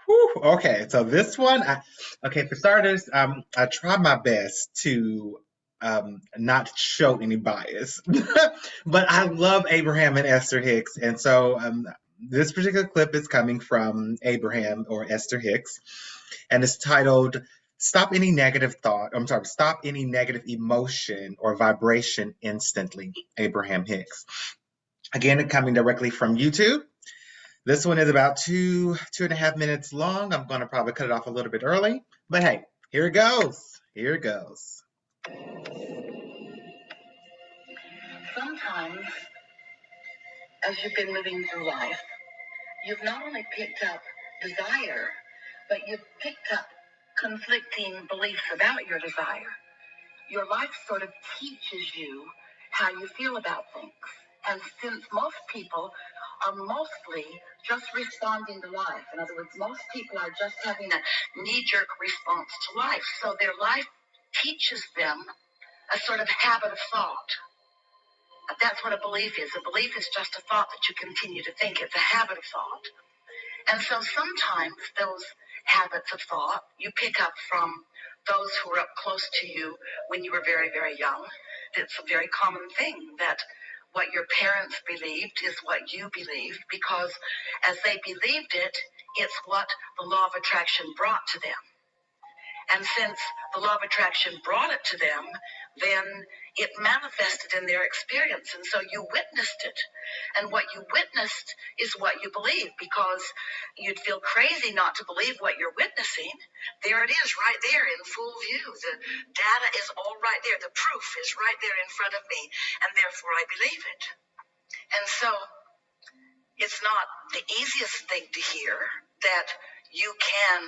Whew, okay, so this one, okay, for starters, I try my best to not show any bias, but I love Abraham and Esther Hicks, and so this particular clip is coming from Abraham or Esther Hicks, and it's titled "Stop Any Negative Thought." I'm sorry, stop any negative emotion or vibration instantly. Abraham Hicks. Again, coming directly from YouTube. This one is about 2.5 minutes long. I'm going to probably cut it off a little bit early, but hey, here it goes. Here it goes. Sometimes, as you've been moving through life, you've not only picked up desire, but you've picked up conflicting beliefs about your desire. Your life sort of teaches you how you feel about things. And since most people are mostly just responding to life, in other words, most people are just having a knee-jerk response to life. So their life teaches them a sort of habit of thought. That's what a belief is. A belief is just a thought that you continue to think. It's a habit of thought. And so sometimes those habits of thought you pick up from those who were up close to you when you were very, very young. It's a very common thing that what your parents believed is what you believed, because as they believed it, it's what the law of attraction brought to them. And since the law of attraction brought it to them, then it manifested in their experience. And so you witnessed it. And what you witnessed is what you believe, because you'd feel crazy not to believe what you're witnessing. There it is right there in full view. The data is all right there. The proof is right there in front of me. And therefore I believe it. And so it's not the easiest thing to hear that you can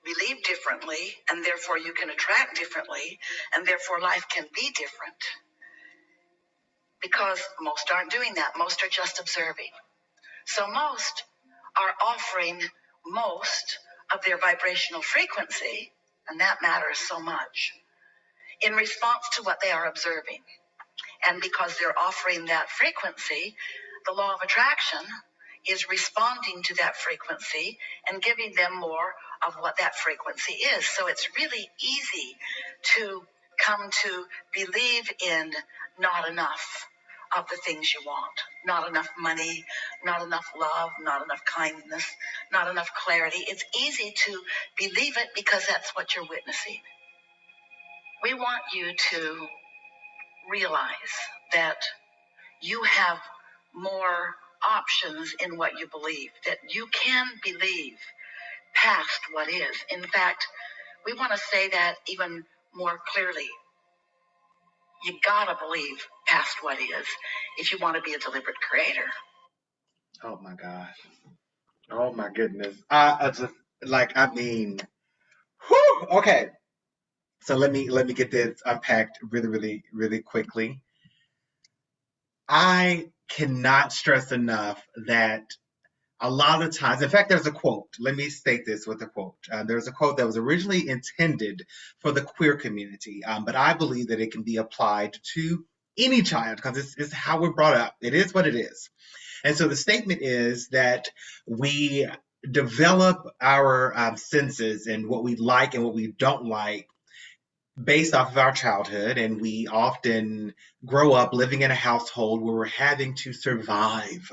believe differently, and therefore you can attract differently, and therefore life can be different. Because most aren't doing that. Most are just observing. So most are offering most of their vibrational frequency, and that matters so much, in response to what they are observing. And because they're offering that frequency, the law of attraction is responding to that frequency and giving them more of what that frequency is. So it's really easy to come to believe in not enough of the things you want. Not enough money, not enough love, not enough kindness, not enough clarity. It's easy to believe it because that's what you're witnessing. We want you to realize that you have more options in what you believe, that you can believe past what is. In fact, we want to say that even more clearly. You gotta believe past what is if you want to be a deliberate creator. Oh my gosh. Oh my goodness. I just I mean, whew, okay. So let me get this unpacked really, really, really quickly. I cannot stress enough that a lot of times, in fact, there's a quote. Let me state this with a quote. There's a quote that was originally intended for the queer community, but I believe that it can be applied to any child because it's how we're brought up. It is what it is. And so the statement is that we develop our senses and what we like and what we don't like based off of our childhood, and we often grow up living in a household where we're having to survive.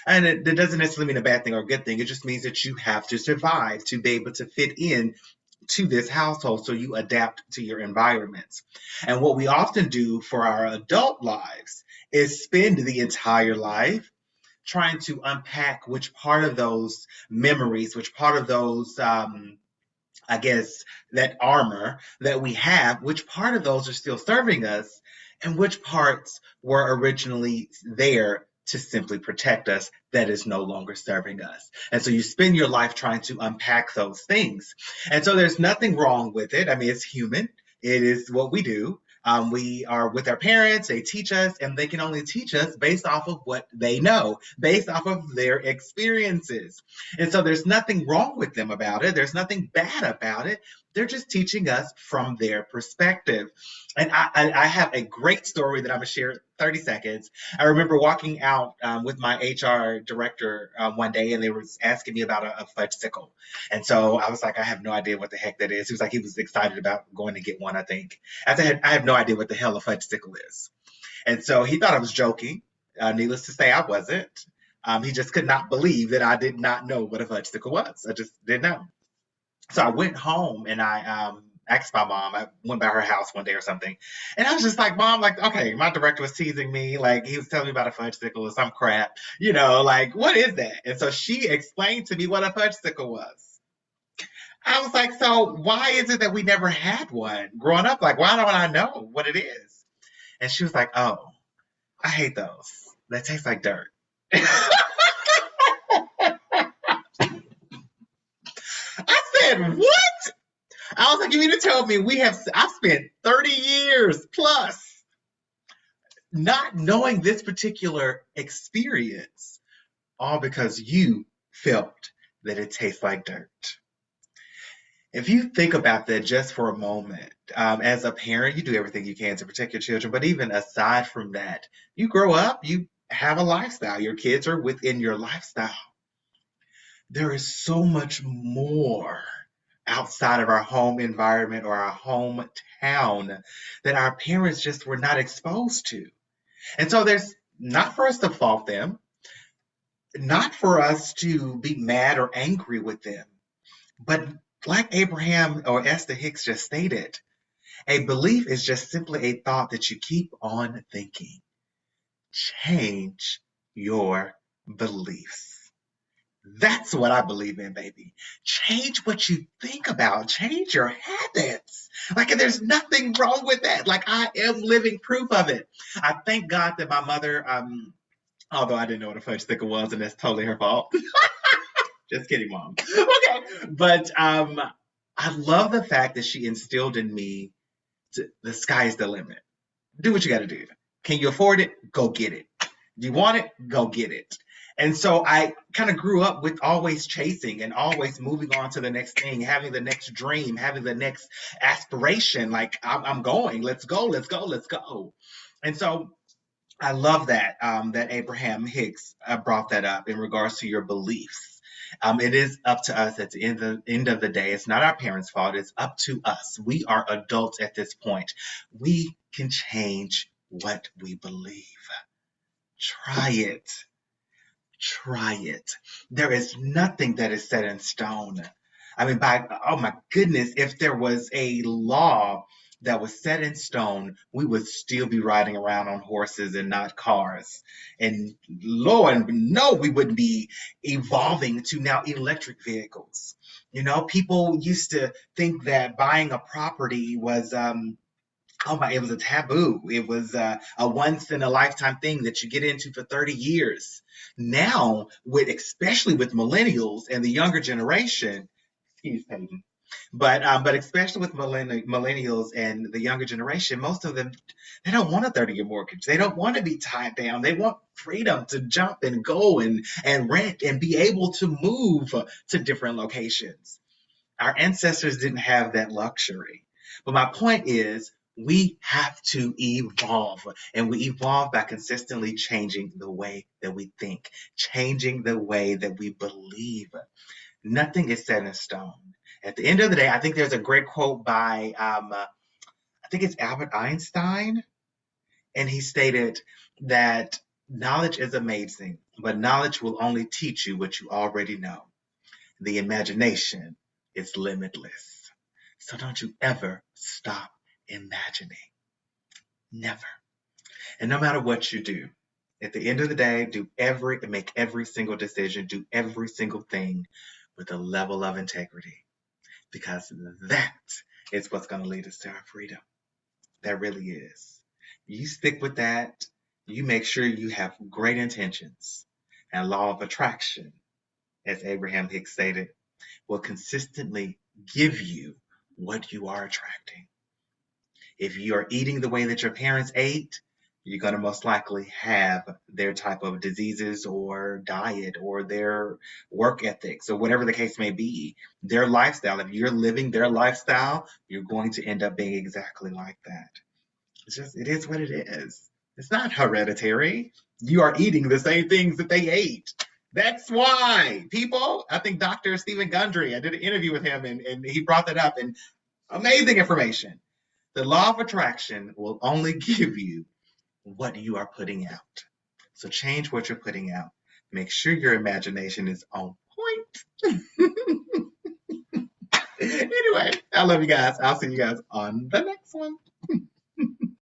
And it doesn't necessarily mean a bad thing or a good thing. It just means that you have to survive to be able to fit in to this household, so you adapt to your environments. And what we often do for our adult lives is spend the entire life trying to unpack which part of those memories, which part of those I guess, that armor that we have, which part of those are still serving us, and which parts were originally there to simply protect us that is no longer serving us. And so you spend your life trying to unpack those things. And so there's nothing wrong with it. I mean, it's human. It is what we do. We are with our parents, they teach us, and they can only teach us based off of what they know, based off of their experiences. And so there's nothing wrong with them about it. There's nothing bad about it. They're just teaching us from their perspective. And I have a great story that I'm going to share 30 seconds. I remember walking out with my HR director one day, and they were asking me about a fudgesicle. And so I was like, I have no idea what the heck that is. He was like, he was excited about going to get one, I think. I said, I have no idea what the hell a fudgesicle is. And so he thought I was joking. Needless to say, I wasn't. He just could not believe that I did not know what a fudgesicle was. I just didn't know. So I went home and I asked my mom. I went by her house one day or something, and I was just like, "Mom, like, okay, my director was teasing me. Like, he was telling me about a fudgesicle or some crap, like, what is that?" And so she explained to me what a fudgesicle was. I was like, "So why is it that we never had one growing up? Like, why don't I know what it is?" And she was like, "Oh, I hate those. That tastes like dirt." I said, "What?" I was like, "You mean to tell me I've spent 30 years plus not knowing this particular experience, all because you felt that it tastes like dirt?" If you think about that just for a moment, as a parent, you do everything you can to protect your children. But even aside from that, you grow up, you have a lifestyle, your kids are within your lifestyle. There is so much more outside of our home environment or our hometown that our parents just were not exposed to. And so there's not for us to fault them, not for us to be mad or angry with them, but like Abraham or Esther Hicks just stated, a belief is just simply a thought that you keep on thinking. Change your beliefs. That's what I believe in, baby. Change what you think about. Change your habits. Like, there's nothing wrong with that. Like, I am living proof of it. I thank God that my mother, although I didn't know what a fudge sticker was, and that's totally her fault. Just kidding, Mom. Okay. But I love the fact that she instilled in me the sky is the limit. Do what you got to do. Can you afford it? Go get it. Do you want it? Go get it. And so I kind of grew up with always chasing and always moving on to the next thing, having the next dream, having the next aspiration. Like, I'm going, let's go, let's go, let's go. And so I love that, that Abraham Hicks brought that up in regards to your beliefs. It is up to us at the end of the day. It's not our parents' fault. It's up to us. We are adults at this point. We can change what we believe. Try it. Try it. There is nothing that is set in stone. I mean, oh my goodness, if there was a law that was set in stone, we would still be riding around on horses and not cars. And Lord, no, we wouldn't be evolving to now electric vehicles. People used to think that buying a property was oh my, it was a taboo. It was a once in a lifetime thing that you get into for 30 years. Now, especially with millennials and the younger generation, excuse me, but especially with millennials and the younger generation, most of them, they don't want a 30-year mortgage. They don't want to be tied down. They want freedom to jump and go and rent and be able to move to different locations. Our ancestors didn't have that luxury. But my point is, we have to evolve, and we evolve by consistently changing the way that we think, changing the way that we believe. Nothing is set in stone. At the end of the day, I think there's a great quote by, I think it's Albert Einstein, and he stated that knowledge is amazing, but knowledge will only teach you what you already know. The imagination is limitless. So don't you ever stop imagining. Never. And no matter what you do, at the end of the day, make every single decision, do every single thing with a level of integrity, because that is what's going to lead us to our freedom. That really is. You stick with that. You make sure you have great intentions. And law of attraction, as Abraham Hicks stated, will consistently give you what you are attracting. If you are eating the way that your parents ate, you're going to most likely have their type of diseases or diet or their work ethics or whatever the case may be, their lifestyle. If you're living their lifestyle, you're going to end up being exactly like that. It is what it is. It's not hereditary. You are eating the same things that they ate. That's why people, I think Dr. Stephen Gundry, I did an interview with him and he brought that up, and amazing information. The law of attraction will only give you what you are putting out. So change what you're putting out. Make sure your imagination is on point. Anyway, I love you guys. I'll see you guys on the next one.